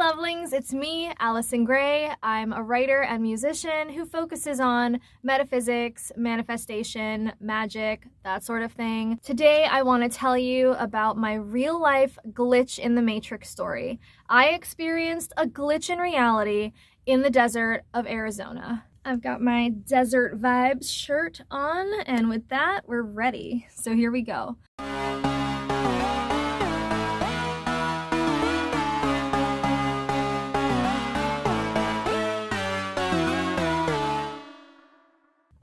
Lovelings, it's me, Allison Gray. I'm a writer and musician who focuses on metaphysics, manifestation, magic, that sort of thing. Today I want to tell you about my real life glitch in the Matrix story. I experienced a glitch in reality in the desert of Arizona. I've got my Desert Vibes shirt on, and with that, we're ready. So here we go.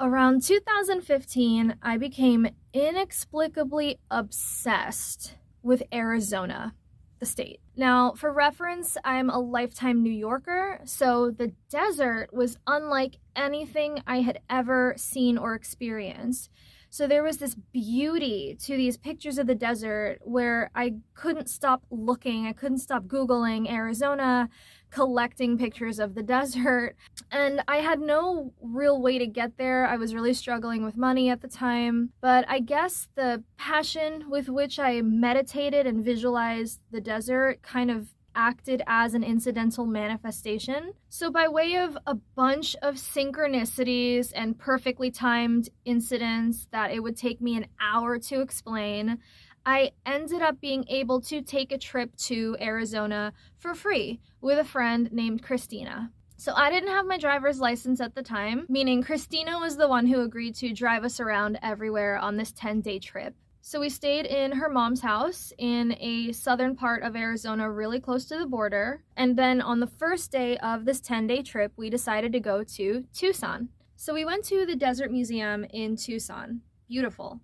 Around 2015, I became inexplicably obsessed with Arizona, the state. Now, for reference, I'm a lifetime New Yorker, so the desert was unlike anything I had ever seen or experienced. So there was this beauty to these pictures of the desert where I couldn't stop looking. I couldn't stop Googling Arizona, collecting pictures of the desert. And I had no real way to get there. I was really struggling with money at the time. But I guess the passion with which I meditated and visualized the desert kind of acted as an incidental manifestation. So by way of a bunch of synchronicities and perfectly timed incidents that it would take me an hour to explain, I ended up being able to take a trip to Arizona for free with a friend named Christina. So I didn't have my driver's license at the time, meaning Christina was the one who agreed to drive us around everywhere on this 10-day trip. So we stayed in her mom's house in a southern part of Arizona, really close to the border. And then on the first day of this 10-day trip, we decided to go to Tucson. So we went to the Desert Museum in Tucson. Beautiful.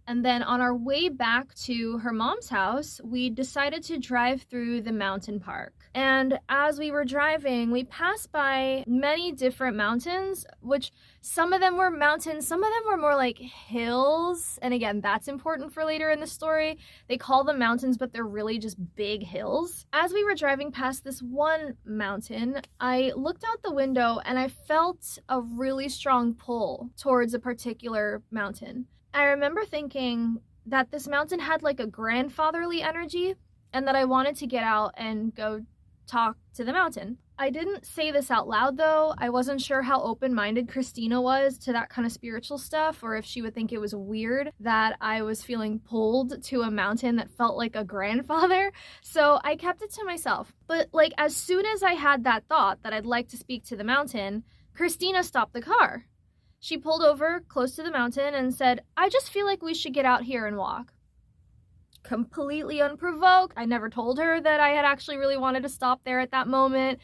And then on our way back to her mom's house, we decided to drive through the mountain park. And as we were driving, we passed by many different mountains, which some of them were mountains, some of them were more like hills. And again, that's important for later in the story. They call them mountains, but they're really just big hills. As we were driving past this one mountain, I looked out the window and I felt a really strong pull towards a particular mountain. I remember thinking that this mountain had like a grandfatherly energy and that I wanted to get out and go talk to the mountain. I didn't say this out loud though. I wasn't sure how open-minded Christina was to that kind of spiritual stuff, or if she would think it was weird that I was feeling pulled to a mountain that felt like a grandfather. So I kept it to myself. But like as soon as I had that thought that I'd like to speak to the mountain, Christina stopped the car. She pulled over close to the mountain and said, "I just feel like we should get out here and walk." Completely unprovoked. I never told her that I had actually really wanted to stop there at that moment.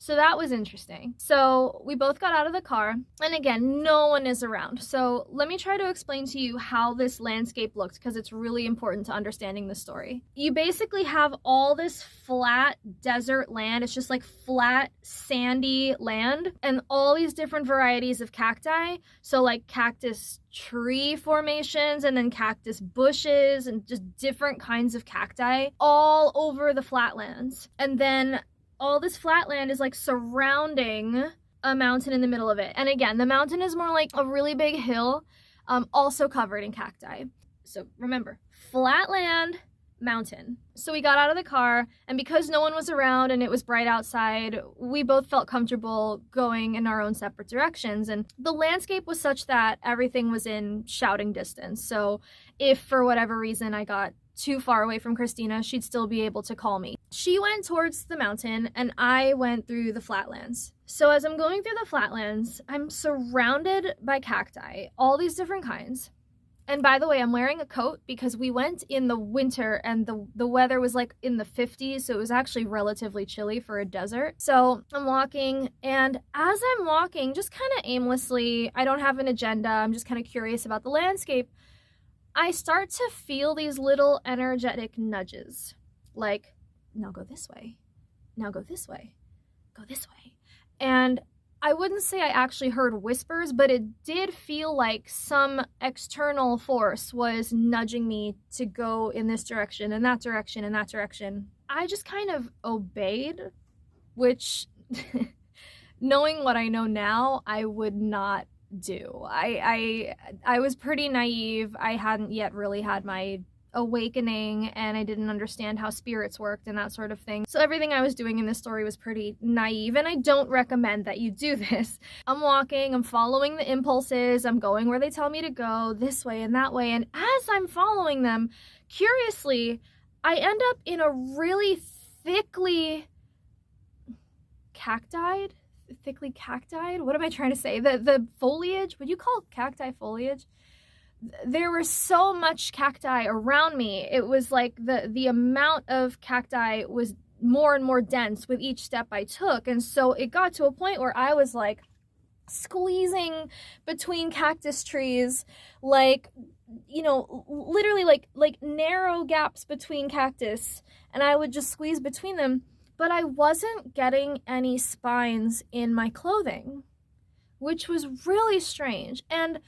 So that was interesting. So we both got out of the car, and again, no one is around. So let me try to explain to you how this landscape looked, because it's really important to understanding the story. You basically have all this flat desert land. It's just like flat, sandy land, and all these different varieties of cacti. So like cactus tree formations, and then cactus bushes, and just different kinds of cacti all over the flatlands. And then all this flatland is like surrounding a mountain in the middle of it. And again, the mountain is more like a really big hill, also covered in cacti. So remember, flatland, mountain. So we got out of the car, and because no one was around and it was bright outside, we both felt comfortable going in our own separate directions. And the landscape was such that everything was in shouting distance. So if for whatever reason I got too far away from Christina, she'd still be able to call me. She went towards the mountain and I went through the flatlands. So as I'm going through the flatlands, I'm surrounded by cacti, all these different kinds. And by the way, I'm wearing a coat because we went in the winter and the weather was like in the 50s, so it was actually relatively chilly for a desert. So I'm walking, and as I'm walking, just kind of aimlessly, I don't have an agenda, I'm just kind of curious about the landscape, I start to feel these little energetic nudges, like, now go this way, now go this way, go this way. And I wouldn't say I actually heard whispers, but it did feel like some external force was nudging me to go in this direction, and that direction, and that direction. I just kind of obeyed, which, knowing what I know now, I would not do. I was pretty naive. I hadn't yet really had my awakening and I didn't understand how spirits worked and that sort of thing. So everything I was doing in this story was pretty naive, and I don't recommend that you do this. I'm walking, I'm following the impulses, I'm going where they tell me to go, this way and that way, and as I'm following them, curiously, I end up in a really thickly cactied? What am I trying to say? The foliage, would you call cacti foliage? There was so much cacti around me. It was like the amount of cacti was more and more dense with each step I took. And so it got to a point where I was like squeezing between cactus trees, like, you know, literally like narrow gaps between cactus, and I would just squeeze between them, but I wasn't getting any spines in my clothing, which was really strange. And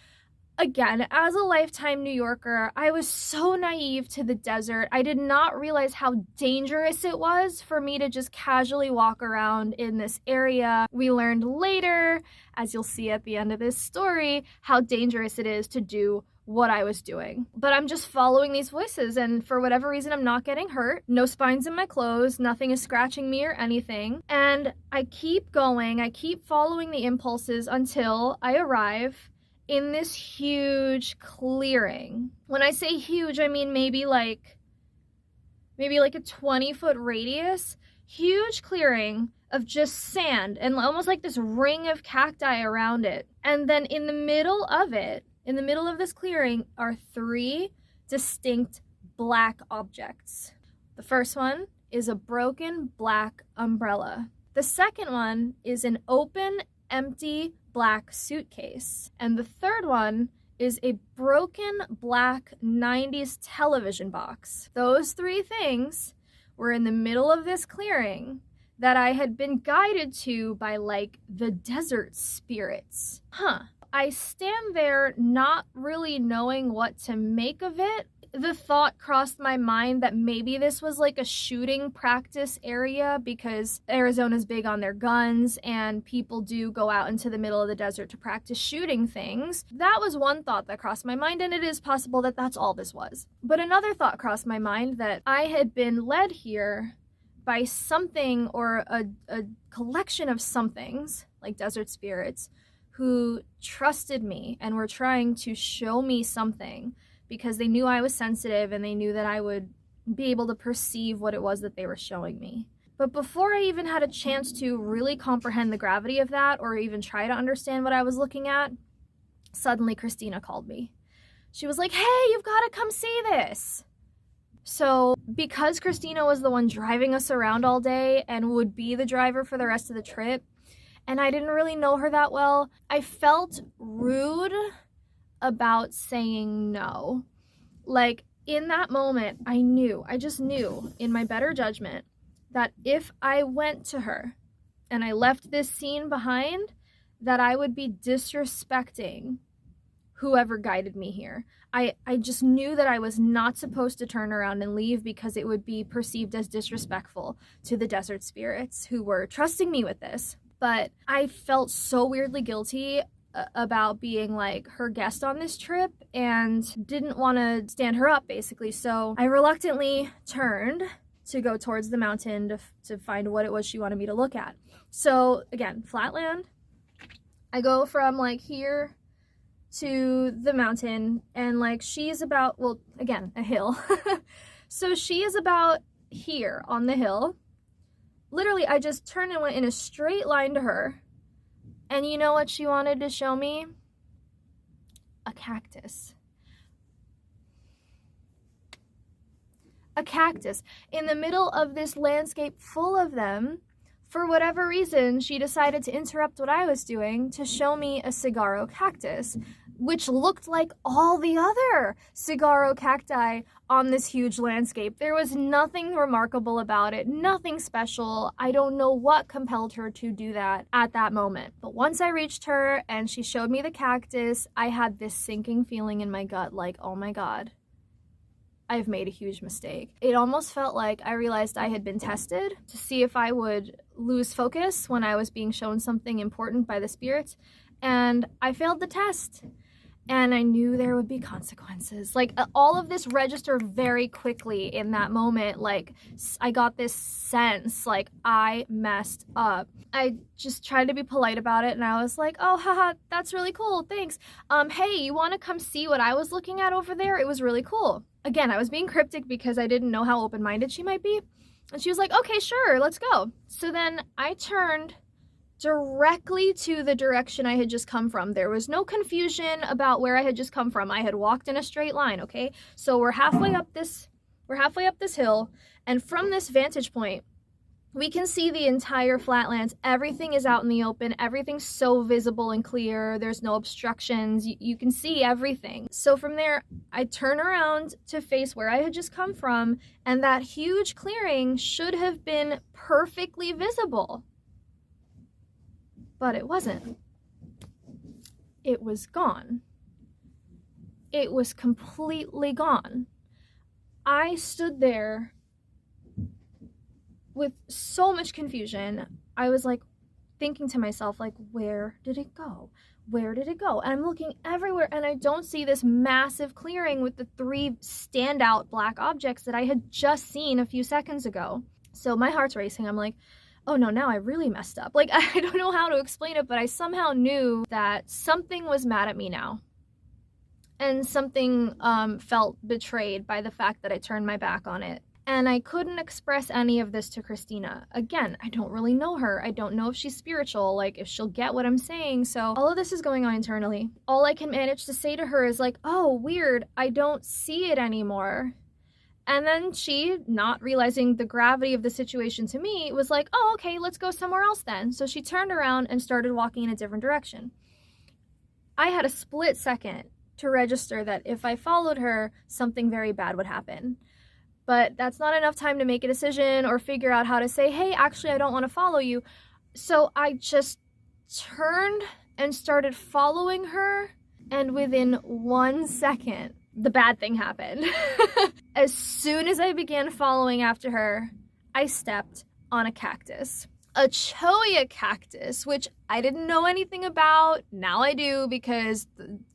again, as a lifetime New Yorker, I was so naive to the desert. I did not realize how dangerous it was for me to just casually walk around in this area. We learned later, as you'll see at the end of this story, how dangerous it is to do what I was doing. But I'm just following these voices, and for whatever reason, I'm not getting hurt. No spines in my clothes, nothing is scratching me or anything. And I keep going, I keep following the impulses until I arrive in this huge clearing. When I say huge, I mean maybe like a 20-foot radius, huge clearing of just sand and almost like this ring of cacti around it. And then in the middle of this clearing are 3 distinct black objects. The first one is a broken black umbrella. The second one is an open, empty black suitcase. And the third one is a broken black 90s television box. Those 3 things were in the middle of this clearing that I had been guided to by like the desert spirits. I stand there not really knowing what to make of it. The thought crossed my mind that maybe this was like a shooting practice area, because Arizona's big on their guns and people do go out into the middle of the desert to practice shooting things. That was one thought that crossed my mind, and it is possible that that's all this was. But another thought crossed my mind that I had been led here by something or a collection of somethings, like desert spirits, who trusted me and were trying to show me something, because they knew I was sensitive and they knew that I would be able to perceive what it was that they were showing me. But before I even had a chance to really comprehend the gravity of that or even try to understand what I was looking at, suddenly Christina called me. She was like, "Hey, you've got to come see this." So because Christina was the one driving us around all day and would be the driver for the rest of the trip, and I didn't really know her that well, I felt rude about saying no. Like, in that moment, I just knew in my better judgment that if I went to her and I left this scene behind, that I would be disrespecting whoever guided me here. I just knew that I was not supposed to turn around and leave, because it would be perceived as disrespectful to the desert spirits who were trusting me with this. But I felt so weirdly guilty about being like her guest on this trip and didn't want to stand her up, basically. So I reluctantly turned to go towards the mountain to find what it was she wanted me to look at. So again, flat land. I go from like here to the mountain, and like she's about, well, again, a hill. So she is about here on the hill. Literally, I just turned and went in a straight line to her. And you know what she wanted to show me? A cactus. A cactus. In the middle of this landscape full of them, for whatever reason, she decided to interrupt what I was doing to show me a saguaro cactus, which looked like all the other saguaro cacti on this huge landscape. There was nothing remarkable about it, nothing special. I don't know what compelled her to do that at that moment. But once I reached her and she showed me the cactus, I had this sinking feeling in my gut like, oh my God, I've made a huge mistake. It almost felt like I realized I had been tested to see if I would lose focus when I was being shown something important by the spirits, and I failed the test. And I knew there would be consequences. Like, all of this registered very quickly in that moment. Like, I got this sense, like, I messed up. I just tried to be polite about it, and I was like, oh, haha, that's really cool, thanks. Hey, you want to come see what I was looking at over there? It was really cool. Again, I was being cryptic because I didn't know how open-minded she might be. And she was like, okay, sure, let's go. So then I turned directly to the direction I had just come from. There was no confusion about where I had just come from. I had walked in a straight line, okay? So we're halfway up this hill, and from this vantage point, we can see the entire flatlands. Everything is out in the open. Everything's so visible and clear. There's no obstructions. You can see everything. So from there, I turn around to face where I had just come from, and that huge clearing should have been perfectly visible. But it wasn't. It was gone. It was completely gone. I stood there with so much confusion. I was like thinking to myself, like, where did it go? Where did it go? And I'm looking everywhere, and I don't see this massive clearing with the 3 standout black objects that I had just seen a few seconds ago. So my heart's racing. I'm like, oh no, now I really messed up. Like, I don't know how to explain it, but I somehow knew that something was mad at me now. And something felt betrayed by the fact that I turned my back on it. And I couldn't express any of this to Christina. Again, I don't really know her. I don't know if she's spiritual, like if she'll get what I'm saying. So all of this is going on internally. All I can manage to say to her is like, oh, weird, I don't see it anymore. And then she, not realizing the gravity of the situation to me, was like, oh, okay, let's go somewhere else then. So she turned around and started walking in a different direction. I had a split second to register that if I followed her, something very bad would happen. But that's not enough time to make a decision or figure out how to say, hey, actually, I don't want to follow you. So I just turned and started following her, and within 1 second, the bad thing happened. As soon as I began following after her, I stepped on a cactus. A cholla cactus, which I didn't know anything about. Now I do, because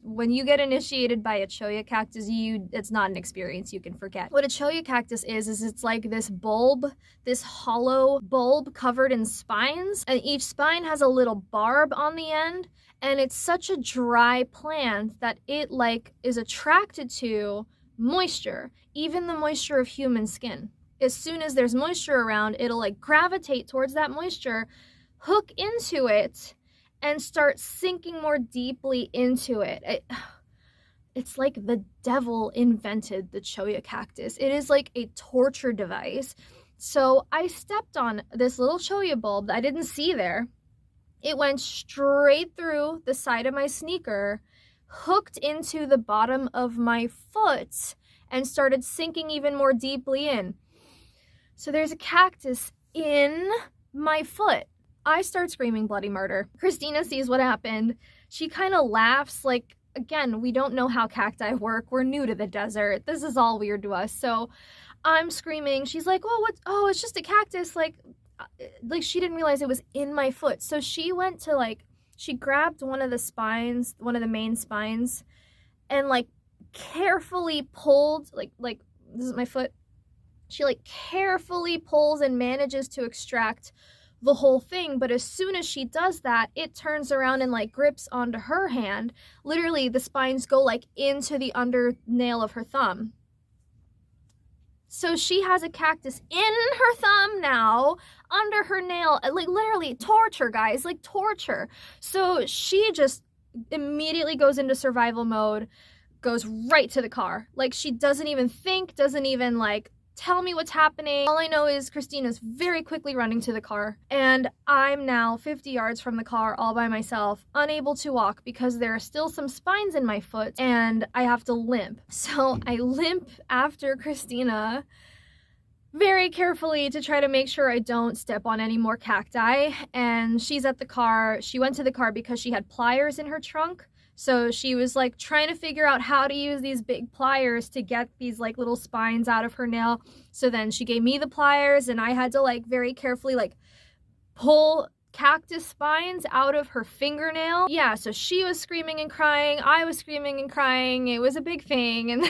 when you get initiated by a cholla cactus, it's not an experience you can forget. What a cholla cactus is it's like this bulb, this hollow bulb covered in spines, and each spine has a little barb on the end, and it's such a dry plant that it is attracted to moisture, even the moisture of human skin. As soon as there's moisture around, it'll gravitate towards that moisture, hook into it, and start sinking more deeply into it. It's like the devil invented the cholla cactus. It is like a torture device. So I stepped on this little cholla bulb that I didn't see there. It went straight through the side of my sneaker, hooked into the bottom of my foot, and started sinking even more deeply in. So there's a cactus in my foot. I start screaming bloody murder. Christina sees what happened. She kind of laughs, again, we don't know how cacti work. We're new to the desert. This is all weird to us. So I'm screaming. She's like, oh, it's just a cactus. She didn't realize it was in my foot. So she went to she grabbed one of the spines, one of the main spines, and carefully pulled, this is my foot. She carefully pulls and manages to extract the whole thing, but as soon as she does that, it turns around and grips onto her hand. Literally, the spines go into the under nail of her thumb. So she has a cactus in her thumb now, under her nail, literally torture, guys, torture. So she just immediately goes into survival mode, goes right to the car. She doesn't even think, doesn't even tell me what's happening. All I know is Christina's very quickly running to the car, and I'm now 50 yards from the car all by myself, unable to walk because there are still some spines in my foot, and I have to limp. So I limp after Christina very carefully to try to make sure I don't step on any more cacti, and she's at the car. She went to the car because she had pliers in her trunk. So she was trying to figure out how to use these big pliers to get these little spines out of her nail. So then she gave me the pliers, and I had to very carefully pull cactus spines out of her fingernail. Yeah, so she was screaming and crying, I was screaming and crying, it was a big thing, and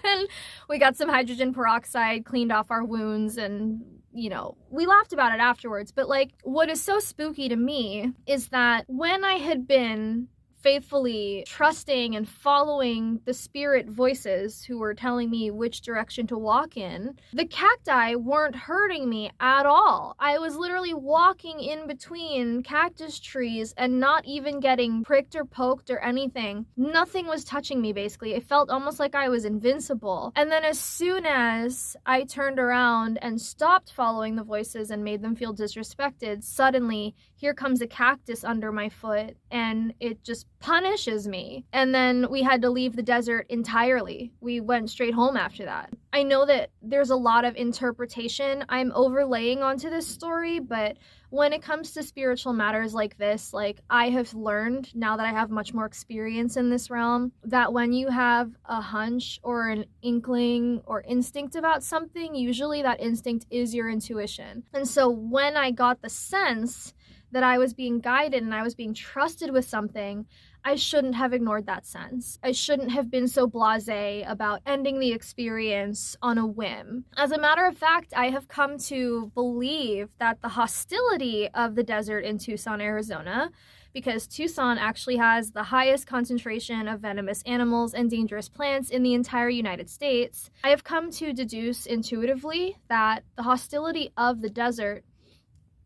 then we got some hydrogen peroxide, cleaned off our wounds, and you know, we laughed about it afterwards. But like, what is so spooky to me is that when I had been faithfully trusting and following the spirit voices who were telling me which direction to walk in, the cacti weren't hurting me at all. I was literally walking in between cactus trees and not even getting pricked or poked or anything. Nothing was touching me, basically. It felt almost like I was invincible. And then as soon as I turned around and stopped following the voices and made them feel disrespected, suddenly here comes a cactus under my foot and it just punishes me. And then we had to leave the desert entirely. We went straight home after that. I know that there's a lot of interpretation I'm overlaying onto this story, but when it comes to spiritual matters like this, like, I have learned, now that I have much more experience in this realm, that when you have a hunch or an inkling or instinct about something, usually that instinct is your intuition. And so when I got the sense that I was being guided and I was being trusted with something, I shouldn't have ignored that sense. I shouldn't have been so blasé about ending the experience on a whim. As a matter of fact, I have come to believe that the hostility of the desert in Tucson, Arizona, because Tucson actually has the highest concentration of venomous animals and dangerous plants in the entire United States, I have come to deduce intuitively that the hostility of the desert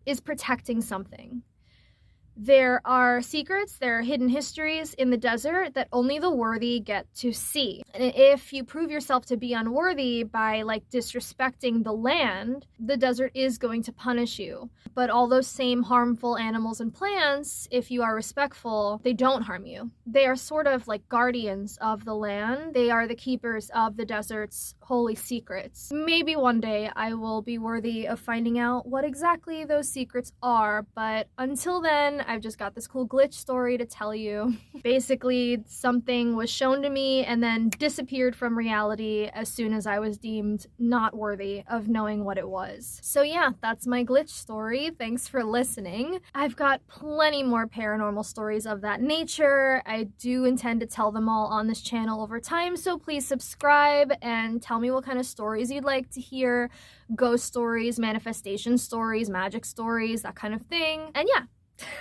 is protecting something. There are secrets, there are hidden histories in the desert that only the worthy get to see. And if you prove yourself to be unworthy by like disrespecting the land, the desert is going to punish you. But all those same harmful animals and plants, if you are respectful, they don't harm you. They are sort of like guardians of the land. They are the keepers of the desert's holy secrets. Maybe one day I will be worthy of finding out what exactly those secrets are, but until then, I've just got this cool glitch story to tell you. Basically, something was shown to me and then disappeared from reality as soon as I was deemed not worthy of knowing what it was. So yeah, that's my glitch story. Thanks for listening. I've got plenty more paranormal stories of that nature. I do intend to tell them all on this channel over time, so please subscribe and tell me what kind of stories you'd like to hear. Ghost stories, manifestation stories, magic stories, that kind of thing. And yeah,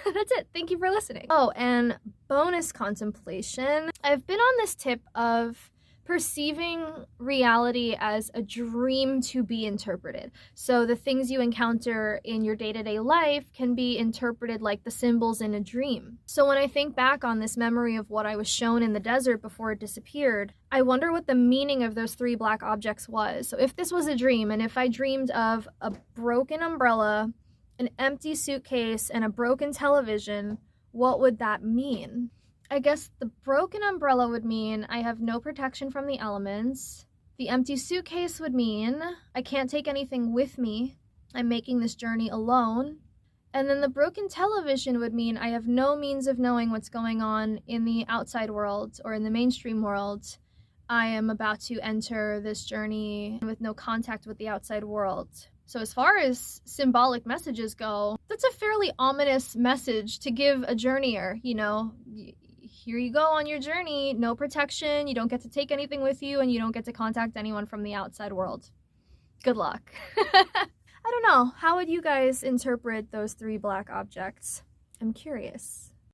that's it. Thank you for listening. Oh, and bonus contemplation. I've been on this tip of perceiving reality as a dream to be interpreted. So the things you encounter in your day-to-day life can be interpreted like the symbols in a dream. So when I think back on this memory of what I was shown in the desert before it disappeared, I wonder what the meaning of those 3 black objects was. So if this was a dream, and if I dreamed of a broken umbrella, an empty suitcase, and a broken television, what would that mean? I guess the broken umbrella would mean I have no protection from the elements. The empty suitcase would mean I can't take anything with me. I'm making this journey alone. And then the broken television would mean I have no means of knowing what's going on in the outside world or in the mainstream world. I am about to enter this journey with no contact with the outside world. So as far as symbolic messages go, that's a fairly ominous message to give a journeyer. You know, here you go on your journey, no protection, you don't get to take anything with you, and you don't get to contact anyone from the outside world. Good luck. I don't know, how would you guys interpret those 3 black objects? I'm curious.